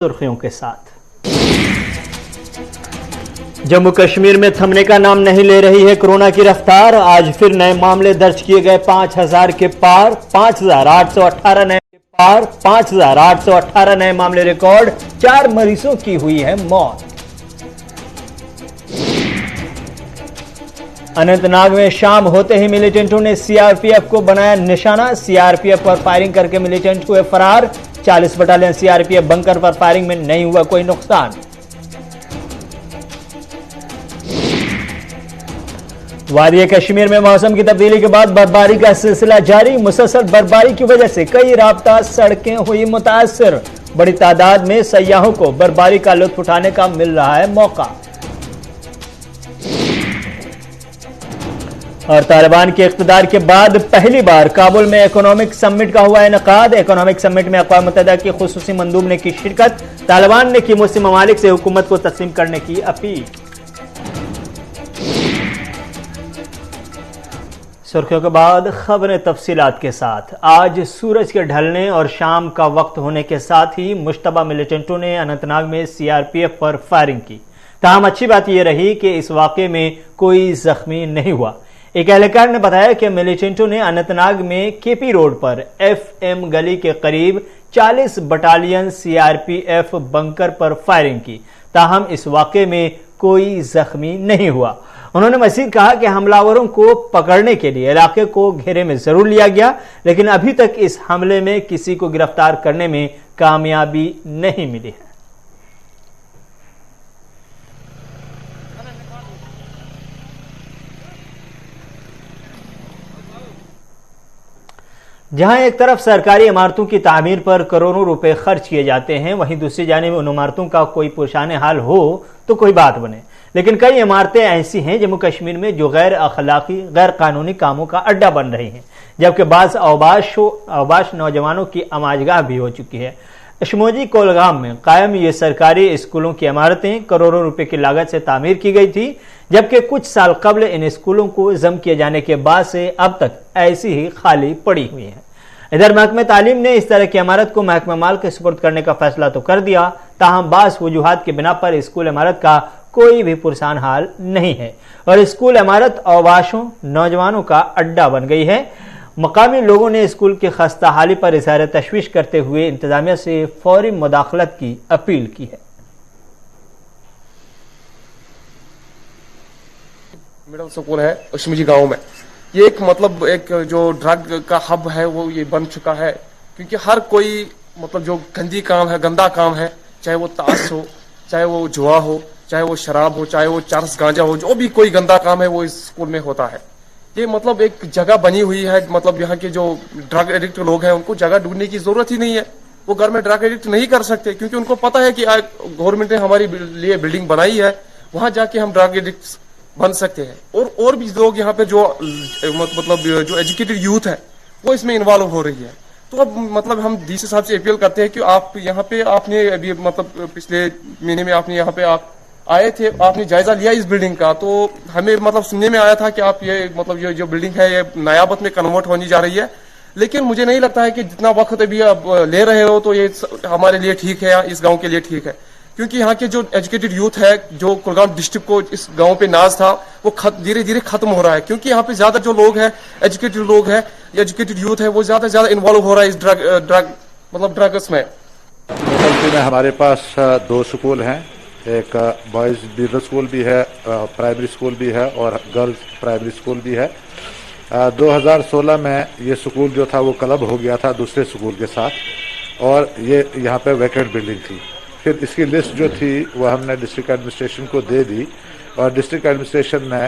सुर्खियों के साथ। जम्मू कश्मीर में थमने का नाम नहीं ले रही है कोरोना की रफ्तार। आज फिर नए मामले दर्ज किए गए 5,000 के पार। 5,818 नए के पार। 5,818 नए मामले रिकॉर्ड। 4 मरीजों की हुई है मौत। अनंतनाग में शाम होते ही मिलिटेंटों ने सीआरपीएफ को बनाया निशाना। सीआरपीएफ पर फायरिंग करके मिलिटेंट हुए फरार। 40 बटालियन सीआरपीएफ बंकर पर फायरिंग में नहीं हुआ कोई नुकसान। वादी कश्मीर में मौसम की तब्दीली के बाद बर्फबारी का सिलसिला जारी। मुसलसल बर्फबारी की वजह से कई राब्ता सड़कें हुई मुतासिर। बड़ी तादाद में सयाहों को बर्फबारी का लुत्फ उठाने का मिल रहा है मौका। और तालिबान के इक़्तिदार के बाद पहली बार काबुल में इकोनॉमिक समिट का हुआ इनेकाद। इकोनॉमिक समिट में अक़वाम मुत्तहिदा की खुसूसी मंदूब ने की शिरकत। तालिबान ने की मुस्लिम ममालिक से हुकूमत को तस्लीम करने की अपील। सुर्खियों के बाद खबरें तफसीलात के साथ। आज सूरज के ढलने और शाम का वक्त होने के साथ ही मुश्तबा मिलिटेंटों ने अनंतनाग में सीआरपीएफ पर फायरिंग की। ताहम अच्छी बात यह रही कि इस वाक़े में कोई जख्मी नहीं हुआ। एक एहलकार ने बताया कि मिलिटेंटों ने अनंतनाग में केपी रोड पर एफएम गली के करीब 40 बटालियन सीआरपीएफ बंकर पर फायरिंग की। ताहम इस वाक़े में कोई जख्मी नहीं हुआ। उन्होंने मजीद कहा कि हमलावरों को पकड़ने के लिए इलाके को घेरे में जरूर लिया गया, लेकिन अभी तक इस हमले में किसी को गिरफ्तार करने में कामयाबी नहीं मिली है। जहां एक तरफ सरकारी इमारतों की तामीर पर करोड़ों रुपए खर्च किए जाते हैं, वहीं दूसरी जानिब उन इमारतों का कोई पुरशान हाल हो तो कोई बात बने। लेकिन कई इमारतें ऐसी हैं जम्मू कश्मीर में जो गैर अखलाकी गैर कानूनी कामों का अड्डा बन रही हैं, जबकि बाज़ अवबाश नौजवानों की आमाजगाह भी हो चुकी है। अशमोजी कोलगाम में कायम ये सरकारी स्कूलों की इमारतें करोड़ों रुपए की लागत से तामीर की गई थी, जबकि कुछ साल कबल इन स्कूलों को जम किए जाने के बाद से अब तक ऐसी ही खाली पड़ी हुई है। इधर महकमे तालीम ने इस तरह की इमारत को महकमा माल के सुपुर्द करने का फैसला तो कर दिया, ताहम बास वजूहात की बिना पर स्कूल इमारत का कोई भी पुरसान हाल नहीं है और स्कूल इमारत अवबाशों नौजवानों का अड्डा बन गई है। मकामी लोगों ने स्कूल की खस्ता हाली पर इज़हार तशवीश करते हुए इंतजामिया से फौरी मुदाखलत की अपील की है। मिडिल स्कूल है अशमोजी गांव में। ये एक जो ड्रग का हब है वो ये बन चुका है, क्योंकि हर कोई जो गंदा काम है, चाहे वो ताश हो, चाहे वो जुआ हो, चाहे वो शराब हो, चाहे वो चरस गांजा हो, जो भी कोई गंदा काम है वो इस स्कूल में होता है। ये एक जगह बनी हुई है। यहाँ के जो ड्रग एडिक्ट लोग हैं उनको जगह ढूंढने की जरूरत ही नहीं है। वो घर में ड्रग एडिक्ट नहीं कर सकते, क्योंकि उनको पता है कि गवर्नमेंट ने हमारी लिए बिल्डिंग बनाई है, वहां जाके हम ड्रग एडिक्ट बन सकते हैं। और भी लोग यहाँ पे जो जो एजुकेटेड यूथ है वो इसमें इन्वॉल्व हो रही है। तो अब हम डीसी साहब से अपील करते हैं कि आप यहाँ पे आपने अभी पिछले महीने में आपने यहाँ पे आप आए थे, आपने जायजा लिया इस बिल्डिंग का, तो हमें सुनने में आया था कि आप ये जो बिल्डिंग है ये नयाबत में कन्वर्ट होने जा रही है। लेकिन मुझे नहीं लगता है कि जितना वक्त अभी आप ले रहे हो तो ये हमारे लिए ठीक है या इस गांव के लिए ठीक है, क्योंकि यहाँ के जो एजुकेटेड यूथ है, जो कुलगाम डिस्ट्रिक्ट को इस गांव पे नाज था, वो धीरे धीरे खत्म हो रहा है। क्योंकि यहाँ पे ज्यादा जो लोग हैं, एजुकेटेड लोग हैं, एजुकेटेड यूथ है, वो ज्यादा से ज्यादा इन्वॉल्व हो रहा है इस ड्रग्स में। हमारे पास 2 स्कूल हैं, एक बॉयज मिडिल स्कूल भी है, प्राइमरी स्कूल भी है और गर्ल्स प्राइमरी स्कूल भी है। 2016 में ये स्कूल जो था वो क्लब हो गया था दूसरे स्कूल के साथ, और ये यहाँ पे वैकेंट बिल्डिंग थी। फिर इसकी लिस्ट जो थी वो हमने डिस्ट्रिक्ट एडमिनिस्ट्रेशन को दे दी, और डिस्ट्रिक्ट एडमिनिस्ट्रेशन ने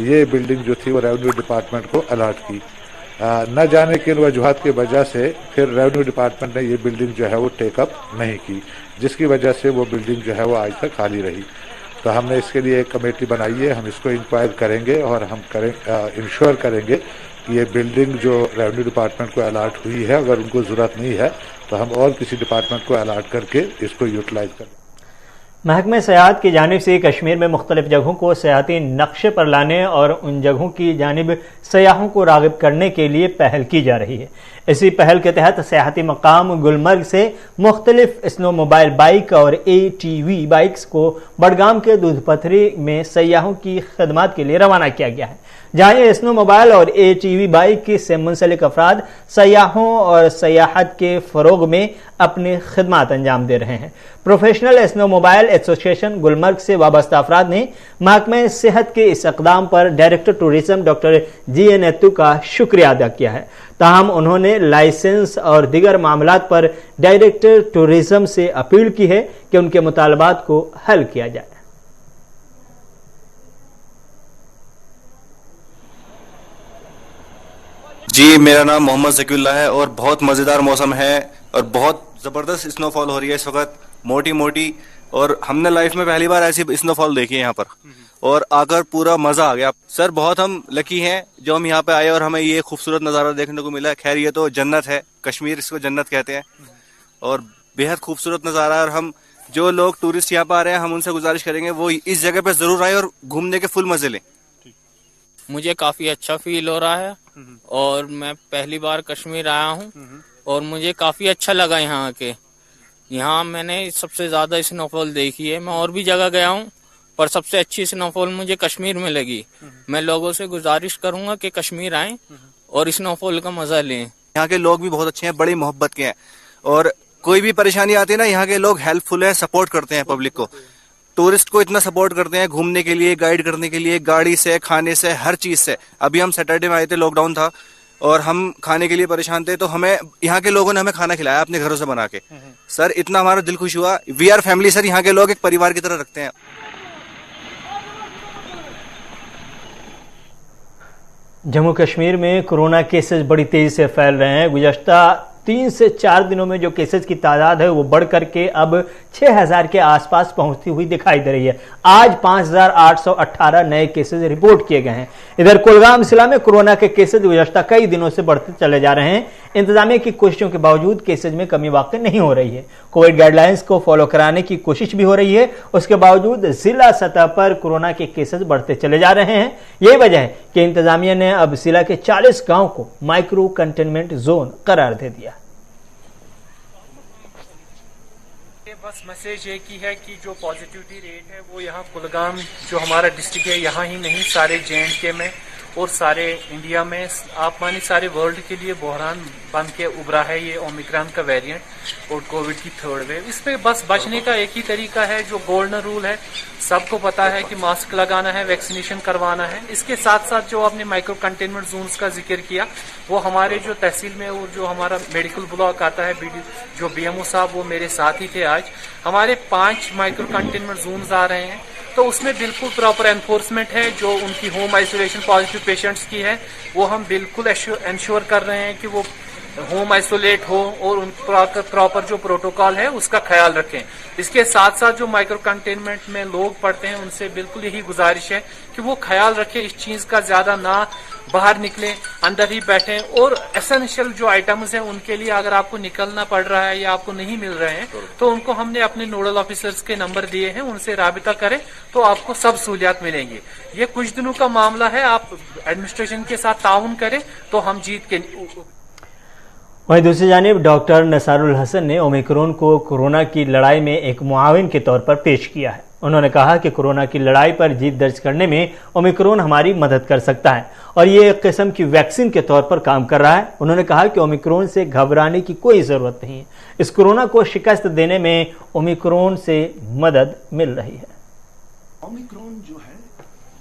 ये बिल्डिंग जो थी वो रेवेन्यू डिपार्टमेंट को अलॉट की। न जाने किन वजूहत की वजह से फिर रेवेन्यू डिपार्टमेंट ने ये बिल्डिंग जो है वो टेकअप नहीं की, जिसकी वजह से वो बिल्डिंग जो है वो आज तक खाली रही। तो हमने इसके लिए एक कमेटी बनाई है, हम इसको इंक्वायर करेंगे और हम इंश्योर करेंगे कि ये बिल्डिंग जो रेवेन्यू डिपार्टमेंट को अलॉट हुई है, अगर उनको ज़रूरत नहीं है तो हम और किसी डिपार्टमेंट को अलॉट करके इसको यूटिलाइज करें। महकमे सयाहत की जानिब से कश्मीर में मुख्तलिफ जगहों को सयाहती नक्शे पर लाने और उन जगहों की जानिब सयाहों को राग़िब करने के लिए पहल की जा रही है। इसी पहल के तहत सयाहती मकाम गुलमर्ग से मुख्तलिफ स्नो मोबाइल बाइक और ATV बाइक्स को बडगाम के दूधपथरी में सयाहों की खदमात के लिए रवाना किया गया है, जहाँ ये स्नो मोबाइल और ATV बाइक से मुंसलिक अफराद सयाहों और सयाहत के फ़रोग में अपनी खिदमत अंजाम दे रहे हैं। Professional snow mobile association Gulmarg से वाबस्ता अफराद ने महकमे सेहत के इस इक़दाम पर डायरेक्टर टूरिज्म डॉक्टर GN नेतू का शुक्रिया अदा किया है। ताहम उन्होंने लाइसेंस और दीगर मामलात पर डायरेक्टर टूरिज्म से अपील की है कि उनके मुतालबात को हल किया जाए। जी, मेरा नाम मोहम्मद ज़कीउल्लाह है और बहुत मज़ेदार मौसम है और बहुत ज़बरदस्त स्नोफॉल हो रही है इस वक्त, मोटी मोटी, और हमने लाइफ में पहली बार ऐसी स्नोफॉल देखी है यहाँ पर और आकर पूरा मज़ा आ गया। सर, बहुत हम लकी हैं जो हम यहाँ पे आए और हमें ये खूबसूरत नज़ारा देखने को मिला। खैर, ये तो जन्नत है, कश्मीर इसको जन्नत कहते हैं और बेहद खूबसूरत नज़ारा है। और हम जो लोग टूरिस्ट यहाँ पर आ रहे हैं, हम उनसे गुजारिश करेंगे वो इस जगह पर ज़रूर आए और घूमने के फुल मज़े लें। मुझे काफ़ी अच्छा फील हो रहा है और मैं पहली बार कश्मीर आया हूँ और मुझे काफ़ी अच्छा लगा यहाँ के। यहाँ मैंने सबसे ज़्यादा स्नोफॉल देखी है। मैं और भी जगह गया हूँ पर सबसे अच्छी स्नोफॉल मुझे कश्मीर में लगी। मैं लोगों से गुजारिश करूँगा कि कश्मीर आएं और स्नोफॉल का मज़ा लें। यहाँ के लोग भी बहुत अच्छे हैं, बड़ी मोहब्बत के हैं और कोई भी परेशानी आती है ना, यहाँ के लोग हेल्पफुल हैं, सपोर्ट करते हैं पब्लिक को, टूरिस्ट को इतना सपोर्ट करते हैं घूमने के लिए, गाइड करने के लिए, गाड़ी से, खाने से, हर चीज़ से। अभी हम सैटरडे में आए थे, लॉकडाउन था और हम खाने के लिए परेशान थे, तो हमें यहाँ के लोगों ने हमें खाना खिलाया अपने घरों से बना के। सर, इतना हमारा दिल खुश हुआ। वी आर फैमिली सर, यहाँ के लोग एक परिवार की तरह रखते हैं। जम्मू कश्मीर में कोरोना केसेस बड़ी तेजी से फैल रहे हैं। गुज़श्ता 3 से 4 दिनों में जो केसेस की तादाद है वो बढ़ करके अब 6000 के आसपास पहुंचती हुई दिखाई दे रही है। आज 5818 नए केसेस रिपोर्ट किए गए हैं। इधर कुलगाम जिला में कोरोना के केसेस गुज़श्ता कई दिनों से बढ़ते चले जा रहे हैं। इंतजामिया की कोशिशों के बावजूद केसेज में कमी वाक़ई नहीं हो रही है। कोविड गाइडलाइंस को फॉलो कराने की कोशिश भी हो रही है, उसके बावजूद जिला सतह पर कोरोना के केसेज बढ़ते चले जा रहे हैं। यही वजह है कि इंतजामिया ने अब जिला के 40 गांव को माइक्रो कंटेनमेंट जोन करार दे दिया। बस मैसेज एक ही है कि जो पॉजिटिविटी रेट है वो यहाँ कुलगाम जो हमारा डिस्ट्रिक्ट है, यहाँ ही नहीं सारे JNK में और सारे इंडिया में, आप मानिए सारे वर्ल्ड के लिए बहरान बन के उभरा है ये ओमिक्रॉन का वेरिएंट और कोविड की 3rd वेव। इस पे बस बचने का एक ही तरीका है, जो गोल्डन रूल है, सबको पता है कि मास्क लगाना है, वैक्सीनेशन करवाना है। इसके साथ साथ जो आपने माइक्रो कंटेनमेंट जोन्स का जिक्र किया, वो हमारे जो तहसील में और जो हमारा मेडिकल ब्लॉक आता है, जो BMO साहब वो मेरे साथ ही थे आज, हमारे 5 माइक्रो कंटेनमेंट जोन्स आ रहे हैं। तो उसमें बिल्कुल प्रॉपर एनफोर्समेंट है। जो उनकी होम आइसोलेशन पॉजिटिव पेशेंट्स की है वो हम बिल्कुल इंश्योर कर रहे हैं कि वो होम आइसोलेट हो और उन प्रॉपर जो प्रोटोकॉल है उसका ख्याल रखें। इसके साथ साथ जो माइक्रो कंटेनमेंट में लोग पड़ते हैं उनसे बिल्कुल यही गुजारिश है कि वो ख्याल रखें इस चीज का, ज्यादा ना बाहर निकलें, अंदर ही बैठें। और एसेंशियल जो आइटम्स हैं उनके लिए अगर आपको निकलना पड़ रहा है या आपको नहीं मिल रहे हैं तो उनको हमने अपने नोडल ऑफिसर्स के नंबर दिए हैं, उनसे राबिता करें तो आपको सब सहूलियात मिलेंगी। ये कुछ दिनों का मामला है, आप एडमिनिस्ट्रेशन के साथ ताउन करें तो हम जीत के। वहीं दूसरी जानिब डॉक्टर नसारुल हसन ने ओमिक्रॉन को कोरोना की लड़ाई में एक मुआविन के तौर पर पेश किया है। उन्होंने कहा कि कोरोना की लड़ाई पर जीत दर्ज करने में ओमिक्रॉन हमारी मदद कर सकता है और ये एक किस्म की वैक्सीन के तौर पर काम कर रहा है। उन्होंने कहा कि ओमिक्रॉन से घबराने की कोई ज़रूरत नहीं है, इस कोरोना को शिकस्त देने में ओमिक्रॉन से मदद मिल रही है। ओमिक्रॉन जो है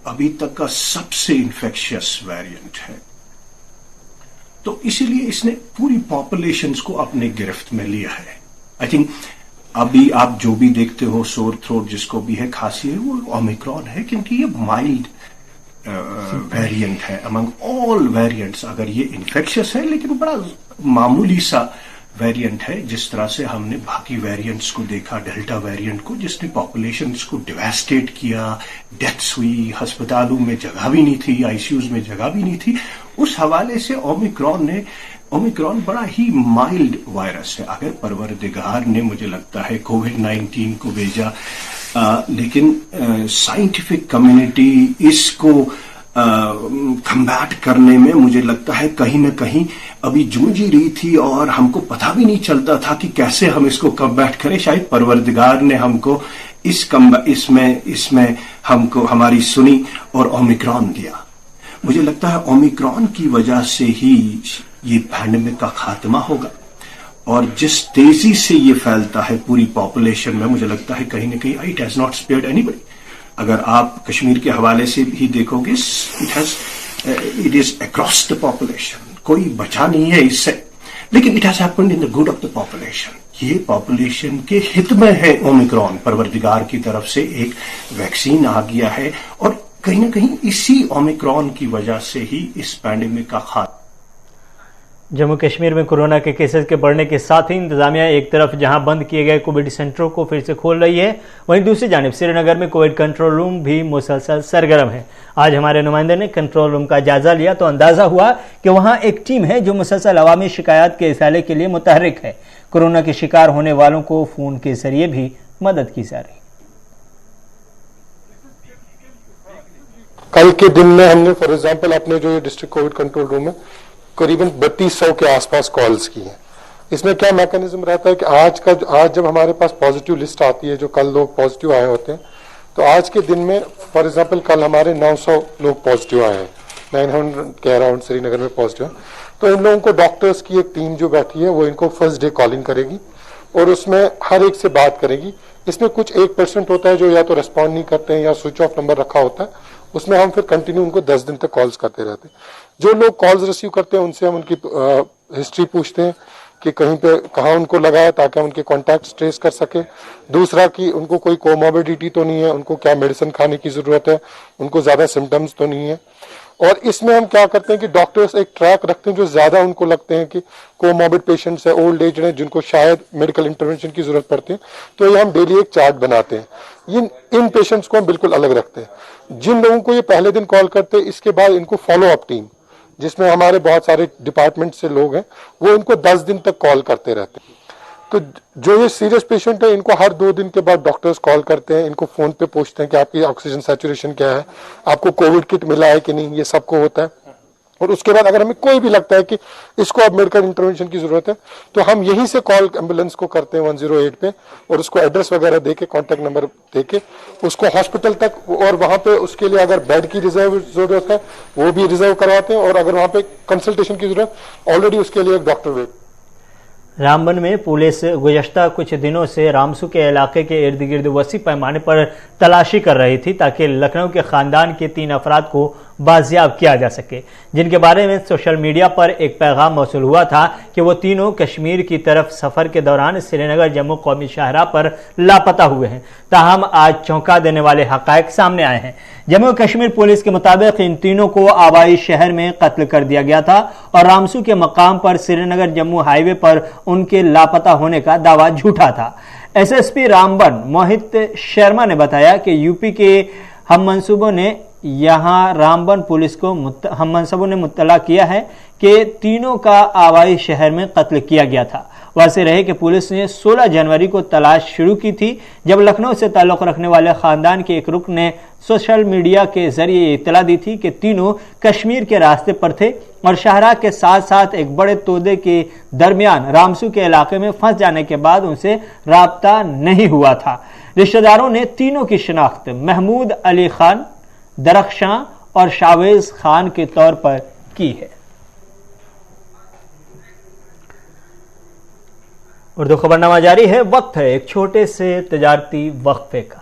अभी तक का सबसे इन्फेक्शियस वेरिएंट है, तो इसीलिए इसने पूरी पॉपुलेशंस को अपने गिरफ्त में लिया है। आई थिंक अभी आप जो भी देखते हो, सोर थ्रोट जिसको भी है, खांसी है, वो ओमिक्रॉन है, क्योंकि ये माइल्ड वेरिएंट है अमंग ऑल वेरिएंट्स। अगर ये इन्फेक्शियस है लेकिन बड़ा मामूली सा वेरिएंट है, जिस तरह से हमने बाकी वेरिएंट्स को देखा, डेल्टा वेरिएंट को जिसने पॉपुलेशंस को डिवास्टेट किया, डेथ्स हुई, अस्पतालों में जगह भी नहीं थी, आईसीयूज में जगह भी नहीं थी, उस हवाले से ओमिक्रॉन बड़ा ही माइल्ड वायरस है। अगर परवरदिगार ने, मुझे लगता है, कोविड-19 को भेजा लेकिन साइंटिफिक कम्युनिटी इसको कम्बैट करने में मुझे लगता है कहीं ना कहीं अभी जूझ ही रही थी और हमको पता भी नहीं चलता था कि कैसे हम इसको कम्बैट करें। शायद परवरदिगार ने हमको इसमें हमको हमारी सुनी और ओमिक्रॉन दिया। मुझे लगता है ओमिक्रॉन की वजह से ही ये पैंडेमिक का खात्मा होगा और जिस तेजी से ये फैलता है पूरी पॉपुलेशन में, मुझे लगता है कहीं ना कहीं it has not spared anybody. अगर आप कश्मीर के हवाले से भी देखोगे, it is across the population, कोई बचा नहीं है इससे, लेकिन it has happened in the good of the population. ये पॉपुलेशन के हित में है ओमिक्रॉन। परवरदिगार की तरफ से एक वैक्सीन आ गया है और कहीं ना कहीं इसी ओमिक्रॉन की वजह से ही इस पैंडेमिक का खात्मा। जम्मू कश्मीर में कोरोना के केसेस के बढ़ने के साथ ही इंतजामिया एक तरफ जहां बंद किए गए कोविड सेंटरों को फिर से खोल रही है, वहीं दूसरी जानिब श्रीनगर में कोविड कंट्रोल रूम भी मुसलसल सरगर्म है। आज हमारे नुमाइंदे ने कंट्रोल रूम का जायजा लिया तो अंदाजा हुआ कि वहां एक टीम है जो मुसलसल अवामी शिकायत के इसाले के लिए मुतहर्रिक है। कोरोना के शिकार होने वालों को फोन के जरिए भी मदद की जा रही। कल के दिन में हमने फॉर एग्जांपल अपने जो डिस्ट्रिक्ट कोविड कंट्रोल रूम में करीबन 3200 के आसपास कॉल्स की हैं। इसमें क्या मैकेनिज्म रहता है कि आज जब हमारे पास पॉजिटिव लिस्ट आती है, जो कल लोग पॉजिटिव आए होते हैं, तो आज के दिन में फॉर एग्जांपल कल हमारे 900 लोग पॉजिटिव आए हैं, 900 के अराउंड श्रीनगर में पॉजिटिव है। तो इन लोगों को डॉक्टर्स की एक टीम जो बैठी है वो इनको फर्स्ट डे कॉलिंग करेगी और उसमें हर एक से बात करेगी। इसमें कुछ 1% होता है जो या तो रेस्पॉन्ड नहीं करते हैं या स्विच ऑफ नंबर रखा होता है, उसमें हम फिर कंटिन्यू उनको 10 दिन तक कॉल्स करते रहते हैं। जो लोग कॉल्स रिसीव करते हैं उनसे हम उनकी हिस्ट्री पूछते हैं कि कहीं पे कहाँ उनको लगा है ताकि हम उनके कॉन्टैक्ट ट्रेस कर सके। दूसरा कि उनको कोई कोमॉर्बिडिटी तो नहीं है, उनको क्या मेडिसिन खाने की जरूरत है, उनको ज्यादा सिम्टम्स तो नहीं है। और इसमें हम क्या करते हैं कि डॉक्टर्स एक ट्रैक रखते हैं जो ज्यादा उनको लगते हैं कि कोमॉर्बिड पेशेंट्स है, ओल्ड एज है, जिनको शायद मेडिकल इंटरवेंशन की जरूरत पड़ती है, तो ये हम डेली एक चार्ट बनाते हैं। इन पेशेंट्स को हम बिल्कुल अलग रखते हैं। जिन लोगों को ये पहले दिन कॉल करते हैं, इसके बाद इनको फॉलो अप टीम, जिसमें हमारे बहुत सारे डिपार्टमेंट से लोग हैं, वो इनको 10 दिन तक कॉल करते रहते हैं। तो जो ये सीरियस पेशेंट है, इनको हर 2 दिन के बाद डॉक्टर्स कॉल करते हैं, इनको फोन पे पूछते हैं कि आपकी ऑक्सीजन सैचुरेशन क्या है, आपको कोविड किट मिला है कि नहीं, ये सबको होता है। और उसके बाद अगर हमें कोई भी लगता है कि इसको अब मेडिकल इंटरवेंशन की जरूरत है, तो हम यहीं से कॉल एम्बुलेंस को करते हैं 108 पे और उसको एड्रेस वगैरह देके, कॉन्टेक्ट नंबर देके उसको हॉस्पिटल तक, और वहां पे उसके लिए अगर बेड की रिजर्व जरूरत है वो भी रिजर्व करवाते हैं, और अगर वहां पे कंसल्टेशन की जरूरत ऑलरेडी उसके लिए एक डॉक्टर वेट। रामबन में पुलिस गुज़श्ता कुछ दिनों से रामसू के इलाके के इर्द गिर्द वसी पैमाने पर तलाशी कर रही थी ताकि लखनऊ के खानदान के 3 अफराद को बाजियाब किया जा सके, जिनके बारे में सोशल मीडिया पर एक पैगाम मौसूल हुआ था कि वो तीनों कश्मीर की तरफ सफर के दौरान श्रीनगर जम्मू कौमी शाहराह पर लापता हुए हैं। ताहम आज चौंका देने वाले हकायक सामने आए हैं। जम्मू कश्मीर पुलिस के मुताबिक इन तीनों को आबाई शहर में कत्ल कर दिया गया था और रामसू के मकाम पर श्रीनगर जम्मू हाईवे पर उनके लापता होने का दावा झूठा था। एसएसपी रामबन मोहित शर्मा ने बताया कि यूपी के हम मंसूबों ने यहां रामबन पुलिस को हम मनसूबों ने मुत्तला किया है कि तीनों का आवाई शहर में कत्ल किया गया था। वैसे रहे कि पुलिस ने 16 जनवरी को तलाश शुरू की थी, जब लखनऊ से ताल्लुक रखने वाले खानदान के एक रुकन ने सोशल मीडिया के जरिए इत्तला दी थी कि तीनों कश्मीर के रास्ते पर थे और शाहराह के साथ साथ एक बड़े तोदे के दरमियान रामसू के इलाके में फंस जाने के बाद उनसे राब्ता नहीं हुआ था। रिश्तेदारों ने तीनों की शिनाख्त महमूद अली खान, दरख्शां और शावेज खान के तौर पर की है। उर्दू खबरनामा जारी है। वक्त है एक छोटे से तजारती वक्फे का।